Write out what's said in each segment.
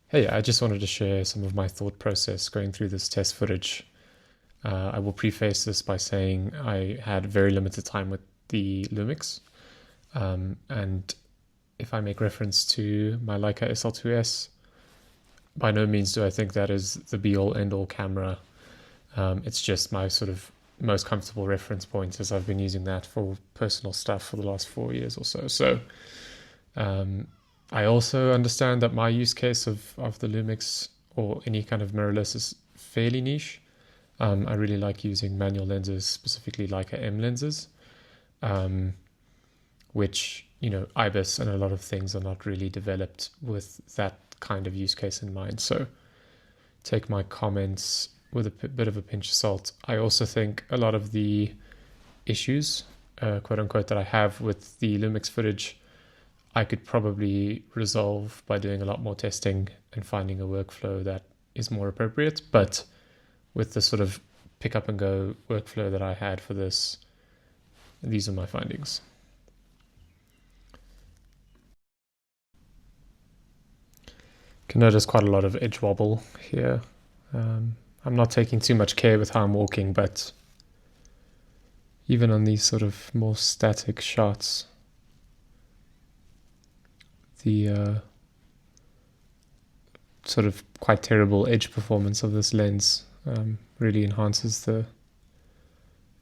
Hey, I just wanted to share some of my thought process going through this test footage. I will preface this by saying I had very limited time with the Lumix, and if I make reference to my Leica SL2S, by no means do I think that is the be-all end-all camera. It's just my sort of most comfortable reference point, as I've been using that for personal stuff for the last 4 years or so. So I also understand that my use case of the Lumix or any kind of mirrorless is fairly niche. I really like using manual lenses, specifically Leica M lenses, which, IBIS and a lot of things are not really developed with that kind of use case in mind. So take my comments with a bit of a pinch of salt. I also think a lot of the issues, quote unquote, that I have with the Lumix footage, I could probably resolve by doing a lot more testing and finding a workflow that is more appropriate. But with the sort of pick up and go workflow that I had for this, these are my findings. You can notice quite a lot of edge wobble here. I'm not taking too much care with how I'm walking, but even on these sort of more static shots, the sort of quite terrible edge performance of this lens really enhances the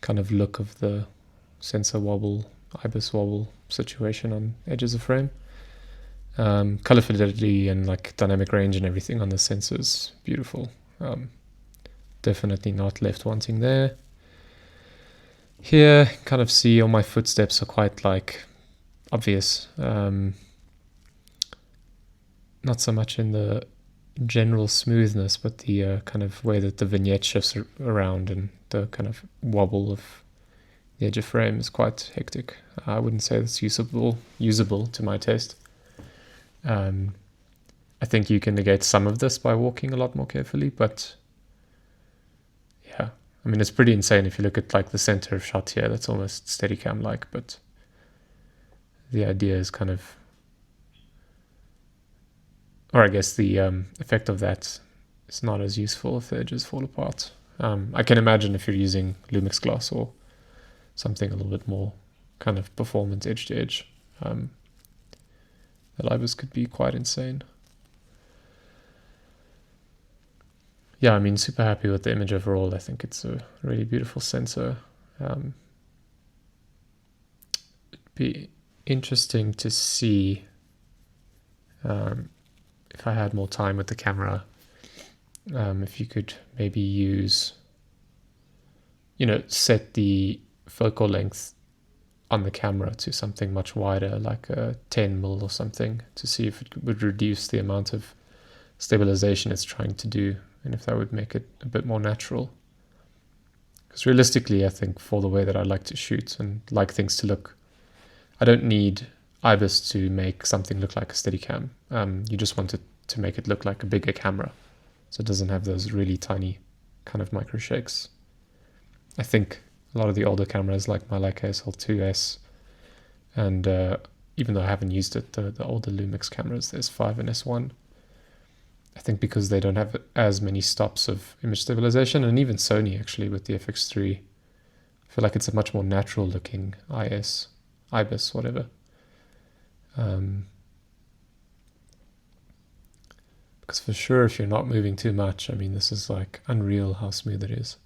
kind of look of the sensor wobble, IBIS wobble situation on edges of frame. Color fidelity and like dynamic range and everything on the sensors, beautiful. Definitely not left wanting there. Here, kind of see all my footsteps are quite like obvious. Not so much in the general smoothness, but the kind of way that the vignette shifts around and the kind of wobble of the edge of frame is quite hectic. I wouldn't say that's usable to my taste. I think you can negate some of this by walking a lot more carefully, but yeah, I mean, it's pretty insane if you look at like the center of shot here. That's almost Steadicam-like, but the idea is kind of, or I guess the effect of that is not as useful if the edges fall apart. I can imagine if you're using Lumix glass or something a little bit more kind of performance edge to edge, the IBIS could be quite insane. Yeah, I mean, super happy with the image overall. I think it's a really beautiful sensor. It'd be interesting to see if I had more time with the camera, if you could maybe use, set the focal length on the camera to something much wider, like a 10mm or something, to see if it would reduce the amount of stabilization it's trying to do, and if that would make it a bit more natural. Because realistically, I think for the way that I like to shoot and like things to look, I don't need IBIS to make something look like a Steadicam. You just want it to make it look like a bigger camera, so it doesn't have those really tiny kind of micro shakes. I think a lot of the older cameras, like my Leica SL2S, and even though I haven't used it, the older Lumix cameras, the S5 and S1, I think because they don't have as many stops of image stabilization, and even Sony actually with the FX3, I feel like it's a much more natural looking IBIS, whatever. Because for sure, if you're not moving too much, I mean, this is like unreal how smooth it is.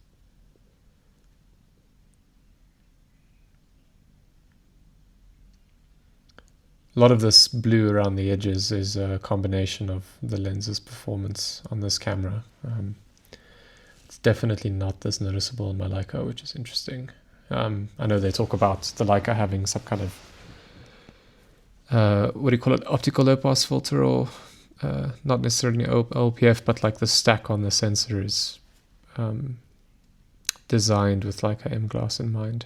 A lot of this blue around the edges is a combination of the lens's performance on this camera. It's definitely not this noticeable in my Leica, which is interesting. I know they talk about the Leica having some kind of, what do you call it, optical low pass filter, or not necessarily OPF, but like the stack on the sensor is designed with Leica M glass in mind.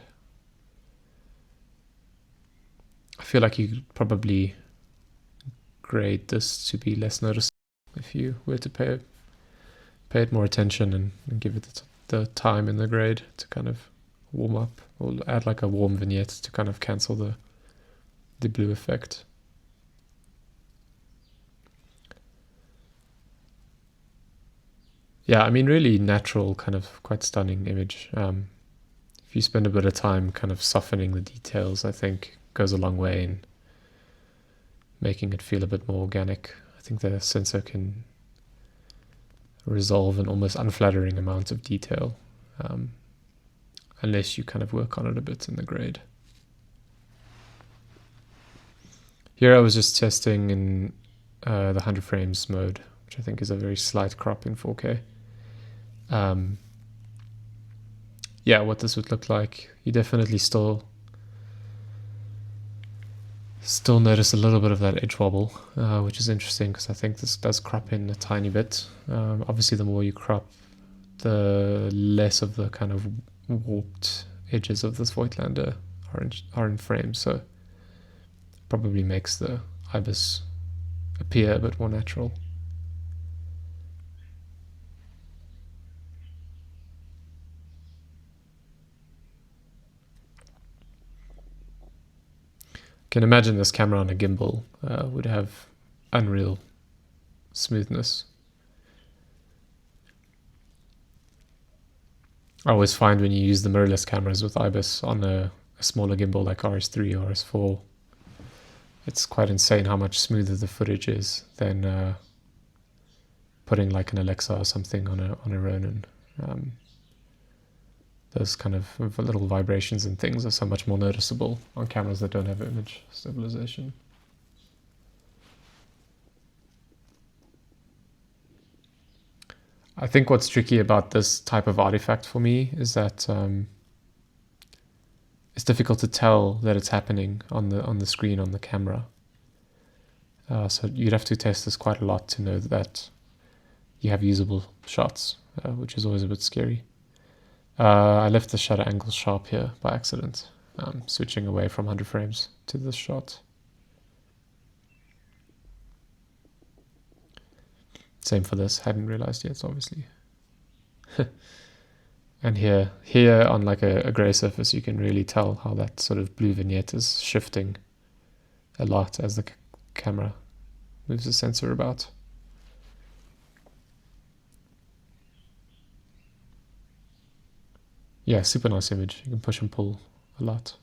I feel like you could probably grade this to be less noticeable if you were to pay it more attention and give it the time in the grade to kind of warm up, or add like a warm vignette to kind of cancel the blue effect. Yeah, I mean, really natural, kind of quite stunning image. If you spend a bit of time kind of softening the details, I think goes a long way in making it feel a bit more organic. I think the sensor can resolve an almost unflattering amount of detail, unless you kind of work on it a bit in the grade. Here I was just testing in the 100 frames mode, which I think is a very slight crop in 4K. Yeah, what this would look like. You definitely still notice a little bit of that edge wobble, which is interesting because I think this does crop in a tiny bit. Obviously, the more you crop, the less of the kind of warped edges of this Voigtlander are in frame, so probably makes the IBIS appear a bit more natural. Can imagine this camera on a gimbal would have unreal smoothness. I always find when you use the mirrorless cameras with IBIS on a smaller gimbal like RS3 or RS4, it's quite insane how much smoother the footage is than putting like an Alexa or something on a Ronin. Those kind of little vibrations and things are so much more noticeable on cameras that don't have image stabilization. I think what's tricky about this type of artifact for me is that it's difficult to tell that it's happening on the screen on the camera. So you'd have to test this quite a lot to know that you have usable shots, which is always a bit scary. I left the shutter angle sharp here by accident, switching away from 100 frames to this shot. Same for this, hadn't realized yet, obviously. And here on like a gray surface, you can really tell how that sort of blue vignette is shifting a lot as the camera moves the sensor about. Yeah, super nice image. You can push and pull a lot.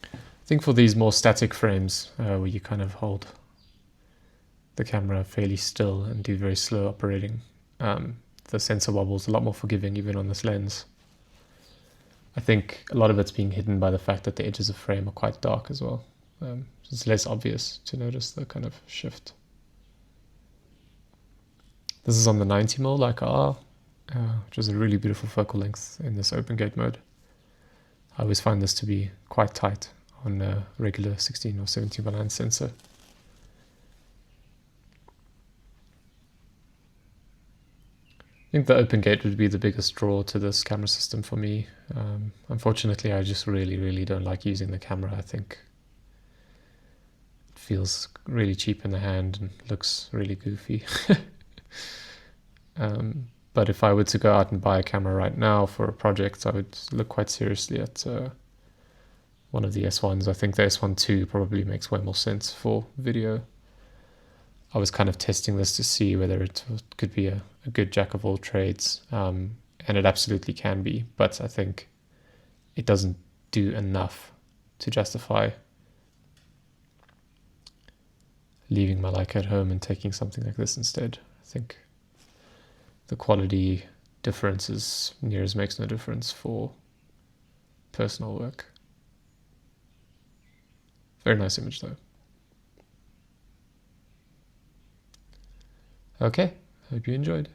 I think for these more static frames, where you kind of hold the camera fairly still and do very slow operating, the sensor wobble is a lot more forgiving even on this lens. I think a lot of it's being hidden by the fact that the edges of frame are quite dark as well. So it's less obvious to notice the kind of shift. This is on the 90mm like R, which is a really beautiful focal length in this open gate mode. I always find this to be quite tight on a regular 16 or 17:9 sensor. I think the open gate would be the biggest draw to this camera system for me. Unfortunately, I just really don't like using the camera. I think it feels really cheap in the hand and looks really goofy. But if I were to go out and buy a camera right now for a project, I would look quite seriously at one of the S1s. I think the S1RII probably makes way more sense for video. I was kind of testing this to see whether it could be a good jack of all trades, and it absolutely can be, but I think it doesn't do enough to justify leaving my Leica at home and taking something like this instead. I think the quality difference is near as makes no difference for personal work. Very nice image though. Okay, hope you enjoyed.